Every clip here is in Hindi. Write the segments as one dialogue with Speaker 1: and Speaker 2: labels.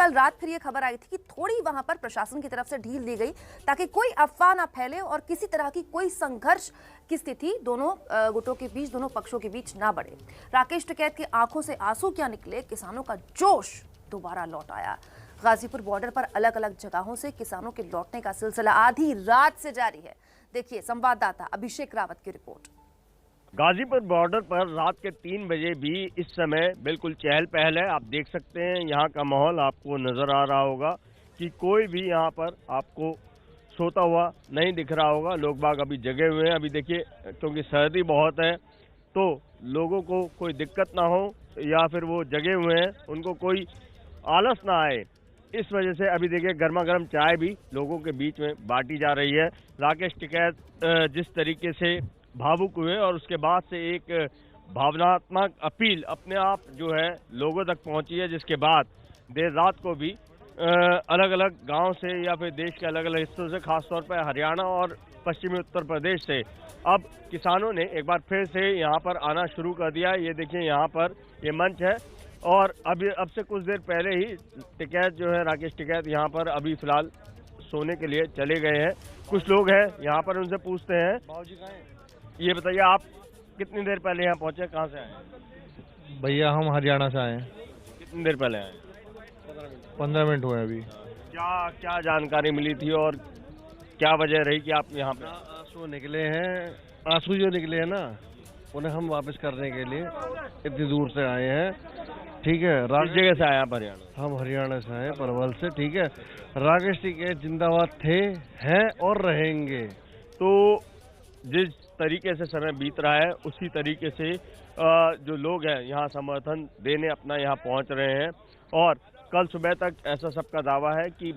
Speaker 1: कल रात फिर ये खबर आई थी कि थोड़ी वहां पर प्रशासन की तरफ से ढील दी गई ताकि कोई अफवाह ना फैले और किसी तरह की कोई संघर्ष की स्थिति दोनों गुटों के बीच, दोनों पक्षों के बीच ना बढ़े। राकेश टिकैत की आंखों से आंसू क्या निकले, किसानों का जोश दोबारा लौट आया। गाजीपुर बॉर्डर पर अलग अलग जगहों से किसानों के लौटने का सिलसिला आधी रात से जारी है। देखिए संवाददाता अभिषेक रावत की रिपोर्ट।
Speaker 2: गाजीपुर बॉर्डर पर रात के 3 बजे भी इस समय बिल्कुल चहल पहल है। आप देख सकते हैं यहाँ का माहौल आपको नजर आ रहा होगा कि कोई भी यहाँ पर आपको सोता हुआ नहीं दिख रहा होगा। लोग बाग अभी जगे हुए हैं। अभी देखिए क्योंकि सर्दी बहुत है तो लोगों को कोई दिक्कत ना हो या फिर वो जगे हुए हैं उनको कोई आलस ना आए, इस वजह से अभी देखिए गर्मा गर्म चाय भी लोगों के बीच में बांटी जा रही है। राकेश टिकैत जिस तरीके से भावुक हुए और उसके बाद से एक भावनात्मक अपील अपने आप जो है लोगों तक पहुंची है, जिसके बाद देर रात को भी अलग अलग गांव से या फिर देश के अलग अलग हिस्सों से, खासतौर पर हरियाणा और पश्चिमी उत्तर प्रदेश से अब किसानों ने एक बार फिर से यहाँ पर आना शुरू कर दिया। ये देखिए यहाँ पर ये मंच है और अब से कुछ देर पहले ही टिकैत जो है, राकेश टिकैत यहाँ पर अभी फिलहाल सोने के लिए चले गए हैं। कुछ लोग हैं यहाँ पर, उनसे पूछते हैं। बाबूजी कहाँ हैं? ये बताइए आप कितनी देर पहले यहाँ पहुँचे, कहाँ से आए?
Speaker 3: भैया हम हरियाणा से आए हैं।
Speaker 2: कितनी देर पहले आए?
Speaker 3: 15 मिनट हुए अभी।
Speaker 2: क्या जानकारी मिली थी और क्या वजह रही कि आप यहाँ पे?
Speaker 3: आंसू निकले हैं, आंसू जो निकले हैं ना उन्हें हम वापस करने के लिए इतनी दूर से आए हैं। ठीक है,
Speaker 2: किस जगह से आए आप? हरियाणा।
Speaker 3: हम हरियाणा से आए, परवल से। ठीक है, राकेश टिकैत जिंदाबाद थे, हैं और रहेंगे।
Speaker 2: तो जिस तरीके से समय बीत रहा है उसी तरीके से जो लोग हैं यहाँ समर्थन देने अपना यहाँ पहुँच रहे हैं और कल सुबह तक ऐसा सबका दावा है कि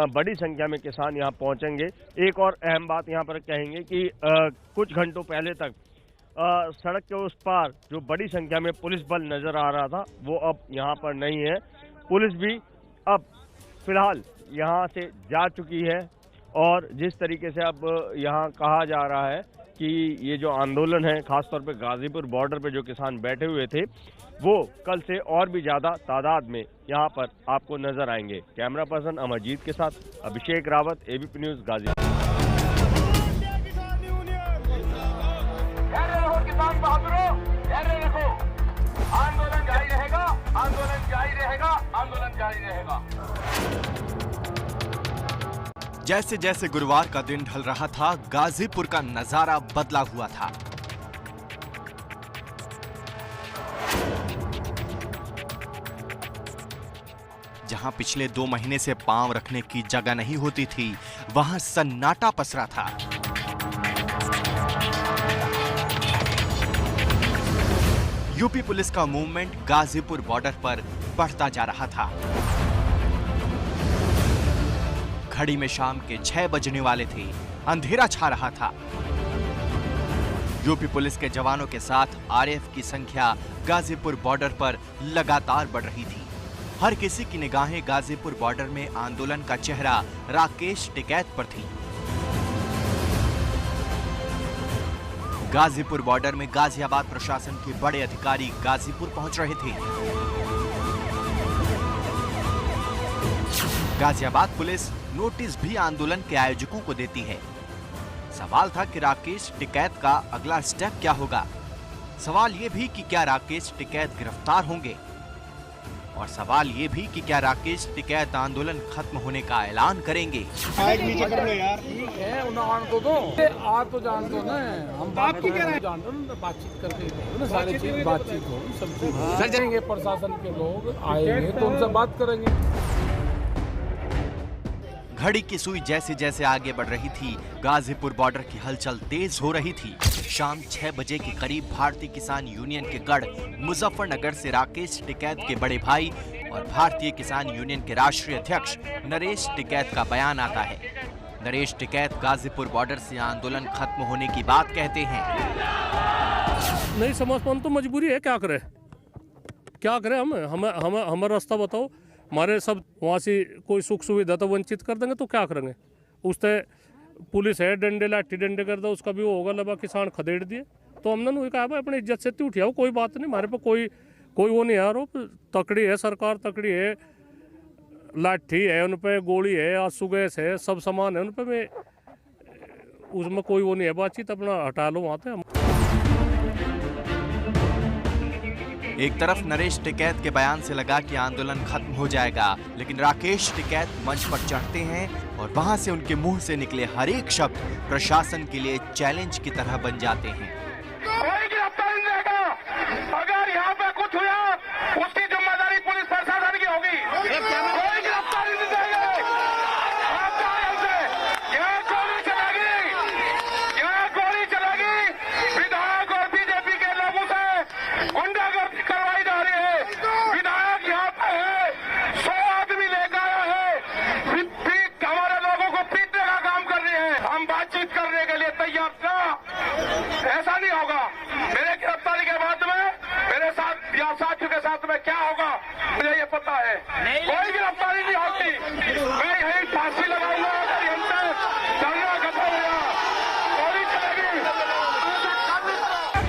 Speaker 2: बड़ी संख्या में किसान यहाँ पहुँचेंगे। एक और अहम बात यहाँ पर कहेंगे कि कुछ घंटों पहले तक सड़क के उस पार जो बड़ी संख्या में पुलिस बल नजर आ रहा था वो अब यहाँ पर नहीं है। पुलिस भी अब फिलहाल यहाँ से जा चुकी है और जिस तरीके से अब यहाँ कहा जा रहा है कि ये जो आंदोलन है, खासतौर पे गाजीपुर बॉर्डर पे जो किसान बैठे हुए थे, वो कल से और भी ज्यादा तादाद में यहाँ पर आपको नजर आएंगे। कैमरा पर्सन अमरजीत के साथ अभिषेक रावत, एबीपी न्यूज, गाजीपुर।
Speaker 4: आंदोलन जारी रहेगा, आंदोलन जारी रहेगा, आंदोलन जारी रहेगा।
Speaker 5: जैसे जैसे गुरुवार का दिन ढल रहा था, गाजीपुर का नजारा बदला हुआ था। जहां पिछले 2 महीने से पांव रखने की जगह नहीं होती थी, वहां सन्नाटा पसरा था। यूपी पुलिस का मूवमेंट गाजीपुर बॉर्डर पर बढ़ता जा रहा था। घड़ी में शाम के 6 बजने वाले थे, अंधेरा छा रहा था। यूपी पुलिस के जवानों के साथ आरएएफ की संख्या गाजीपुर बॉर्डर पर लगातार बढ़ रही थी। हर किसी की निगाहें गाजीपुर बॉर्डर में आंदोलन का चेहरा राकेश टिकैत पर थी। गाजीपुर बॉर्डर में गाजियाबाद प्रशासन के बड़े अधिकारी गाजीपुर पहुंच रहे थे। गाजियाबाद पुलिस नोटिस भी आंदोलन के आयोजकों को देती है। सवाल था कि राकेश टिकैत का अगला स्टेप क्या होगा। सवाल यह भी कि क्या राकेश टिकैत गिरफ्तार होंगे और सवाल ये भी कि क्या राकेश टिकैत आंदोलन खत्म होने का ऐलान करेंगे।
Speaker 6: ठीक है, उन्हें तो दो, आप तो जान दो ना, हम जान दो ना, बातचीत करके सारी चीज बातचीत होगी, सब चीज जाएंगे। प्रशासन के लोग आएंगे तो उनसे बात करेंगे।
Speaker 5: घड़ी की सुई जैसे जैसे आगे बढ़ रही थी, गाजीपुर बॉर्डर की हलचल तेज हो रही थी। शाम 6 बजे के करीब भारतीय किसान यूनियन के गढ़ मुजफ्फरनगर से राकेश टिकैत के बड़े भाई और भारतीय किसान यूनियन के राष्ट्रीय अध्यक्ष नरेश टिकैत का बयान आता है। नरेश टिकैत गाजीपुर बॉर्डर से आंदोलन खत्म होने की बात कहते हैं।
Speaker 6: नहीं समझ पान तो मजबूरी है, क्या करे हम हमारा रास्ता बताओ। हमारे सब वहाँ से कोई सुख सुविधा तो वंचित कर देंगे तो क्या करेंगे। उससे पुलिस है डंडे लाठी डंडे कर दो, उसका भी वो होगा लबा किसान खदेड़ दिए। तो हमने कहा भाई अपनी इज्जत से उठियाओ, कोई बात नहीं, हमारे पे कोई वो नहीं आरोप। तकड़ी है सरकार, तकड़ी है लाठी है, उन पे गोली है, आंसू गैस है, सब सामान है उन पे। मैं उसमें कोई वो नहीं है बातचीत, अपना हटा लो वहाँ पे।
Speaker 5: एक तरफ नरेश टिकैत के बयान से लगा कि आंदोलन खत्म हो जाएगा, लेकिन राकेश टिकैत मंच पर चढ़ते हैं और वहां से उनके मुंह से निकले हर एक शब्द प्रशासन के लिए चैलेंज की तरह बन जाते हैं।
Speaker 4: कोई गिरफ्तार नहीं रहेगा। अगर यहाँ पे कुछ हुआ उसकी जिम्मेदारी पुलिस प्रशासन की होगी। कोई गिरफ्तारी नहीं रहेगा। यहाँ गोली चलेगी, विधायक और बीजेपी के लोगों से गुंडागर्दी करवाई जा रही है। विधायक यहाँ पे है, 100 आदमी लेकर आया है, हमारे लोगों को पीटने का काम कर रहे हैं। हम बातचीत करने के लिए तैयार था, ऐसा नहीं होगा। मेरे गिरफ्तारी के बाद में मेरे साथ या साथियों के साथ में क्या होगा मुझे ये पता है। कोई गिरफ्तारी नहीं होती। मैं यही फांसी लगाऊंगा अगर हमसे धरना खत्म हुआ। गोली चलेगी।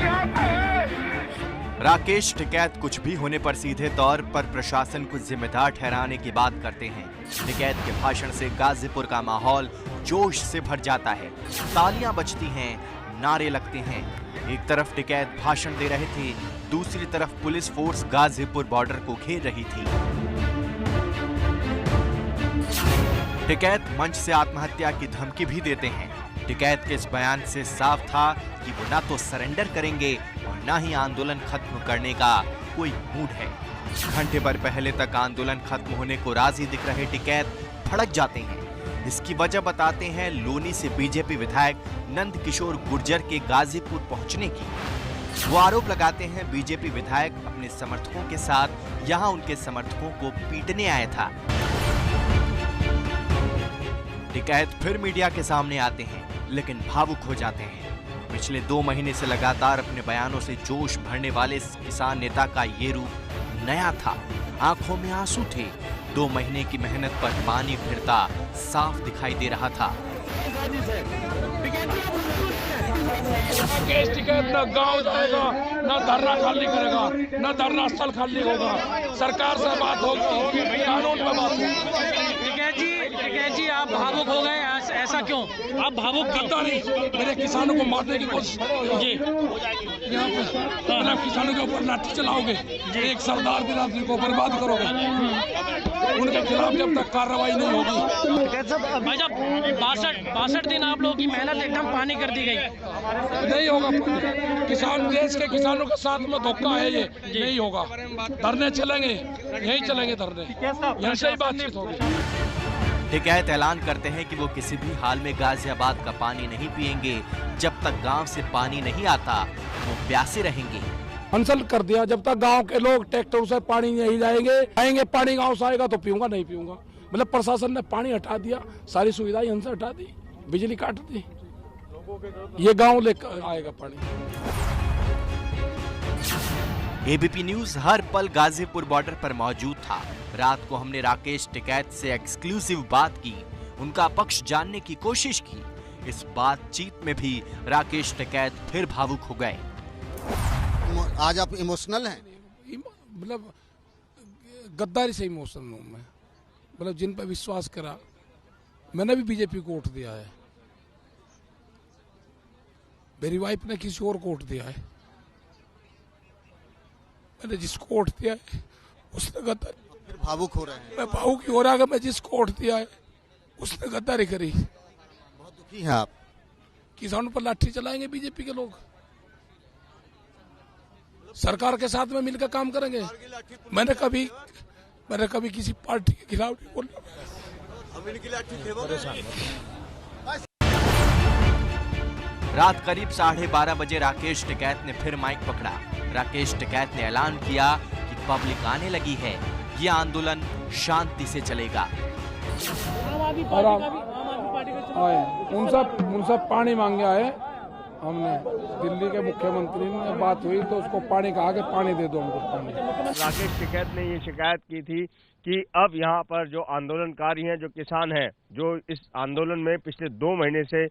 Speaker 4: यहाँ पे है।
Speaker 5: राकेश टिकैत कुछ भी होने पर सीधे तौर पर प्रशासन को जिम्मेदार ठहराने की बात करते हैं। टिकैत के भाषण से गाजीपुर का माहौल जोश से भर जाता है, तालियां बजती हैं, नारे लगते हैं। एक तरफ टिकैत भाषण दे रहे थे, दूसरी तरफ पुलिस फोर्स गाजीपुर बॉर्डर को घेर रही थी। टिकैत मंच से आत्महत्या की धमकी भी देते हैं। टिकैत के इस बयान से साफ था कि वो ना तो सरेंडर करेंगे और ना ही आंदोलन खत्म करने का कोई मूड है। घंटे भर पहले तक आंदोलन खत्म होने को राजी दिख रहे टिकैत भड़क जाते हैं। इसकी वजह बताते हैं लोनी से बीजेपी विधायक नंद किशोर गुर्जर के गाजीपुर पहुंचने की। वो आरोप लगाते हैं बीजेपी विधायक अपने समर्थकों के साथ यहां उनके समर्थकों को पीटने आया था। टिकैत फिर मीडिया के सामने आते हैं, लेकिन भावुक हो जाते हैं। पिछले 2 महीने से लगातार अपने बयानों से जोश भरने वाले इस किसान नेता का ये रूप नया था। आंखों में आंसू थे। 2 महीने की मेहनत पर पानी फिरता साफ दिखाई दे रहा था।
Speaker 7: राकेश टिकैत न गांव जाएगा, न धरना खाली करेगा, न धरना स्थल खाली होगा। सरकार से बात होगी, कानून पे बात होगी।
Speaker 8: टिकैत जी आप भावुक हो गए, ऐसा क्यों?
Speaker 7: आप भावुक करता नहीं, मेरे किसानों को मारने की कोशिश
Speaker 8: जी
Speaker 7: यहाँ पे मेरे किसानों के ऊपर लाठी चलाओगे, एक सरदार बिरादरी को बर्बाद करोगे। उनके खिलाफ जब तक कार्रवाई नहीं होगी।
Speaker 8: भाई साहब 62 दिन आप लोगों की मेहनत एकदम पानी कर दी गई।
Speaker 7: नहीं होगा। किसान, देश के किसानों के साथ में धोखा है, ये नहीं होगा। धरने चलेंगे, यही चलेंगे धरने, यहाँ से ही बातचीत होगी।
Speaker 5: टिकैत ऐलान करते हैं कि वो किसी भी हाल में गाजियाबाद का पानी नहीं पिएंगे। जब तक गांव से पानी नहीं आता वो प्यासे रहेंगे।
Speaker 7: अंसल कर दिया, जब तक गांव के लोग ट्रैक्टर से पानी नहीं लाएंगे, आएंगे पानी गांव से आएगा तो पीऊंगा, नहीं पीऊंगा। मतलब प्रशासन ने पानी हटा दिया, सारी सुविधाएं हमसे हटा दी, बिजली काट दी। ये गांव लेकर आएगा पानी।
Speaker 5: एबीपी न्यूज हर पल गाजीपुर बॉर्डर पर मौजूद था। रात को हमने राकेश टिकैत से एक्सक्लूसिव बात की, उनका पक्ष जानने की कोशिश की। इस बातचीत में भी राकेश टिकैत फिर भावुक हो गए।
Speaker 9: आज आप इमोशनल हैं?
Speaker 7: मतलब गद्दारी से इमोशनल हूँ मैं। मतलब जिन पर विश्वास करा, मैंने भी बीजेपी को वोट दिया है, मेरी वाइफ ने किसी और को वोट दिया है, मैंने जिसको वोट दिया है उसने गद्दारी।
Speaker 9: फिर भावुक हो रहे हैं?
Speaker 7: मैं भावुक ही हो रहा है, मैं जिसको वोट दिया है उसने गद्दारी करी।
Speaker 9: बहुत दुखी हैं आप?
Speaker 7: किसानों पर लाठी चलाएंगे बीजेपी के लोग, सरकार के साथ में मिलकर काम करेंगे। मैंने कभी किसी पार्टी के खिलाफ नहीं बोला।
Speaker 5: रात करीब 12:30 बजे राकेश टिकैत ने फिर माइक पकड़ा। राकेश टिकैत ने ऐलान किया कि पब्लिक आने लगी है, ये आंदोलन शांति से चलेगा।
Speaker 7: उनसे पानी मांगे आए हमने, दिल्ली के मुख्यमंत्री ने बात हुई तो उसको पानी कहा कि पानी दे दो हमको पानी।
Speaker 2: राकेश टिकैत ने ये शिकायत की थी कि अब यहाँ पर जो आंदोलनकारी हैं, जो किसान हैं, जो इस आंदोलन में पिछले 2 महीने से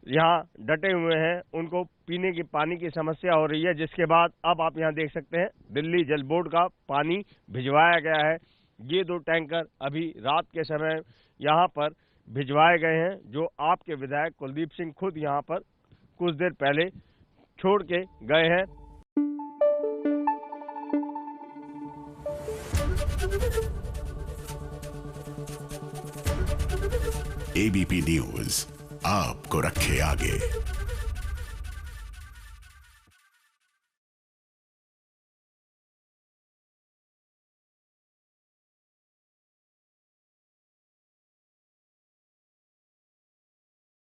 Speaker 2: यहाँ डटे हुए हैं, उनको पीने की पानी की समस्या हो रही है। जिसके बाद अब आप यहाँ देख सकते हैं दिल्ली जल बोर्ड का पानी भिजवाया गया है। ये 2 टैंकर अभी रात के समय यहाँ पर भिजवाए गए हैं, जो आपके विधायक कुलदीप सिंह खुद यहाँ पर कुछ देर पहले छोड़ के गए हैं।
Speaker 10: एबीपी न्यूज आपको रखे आगे।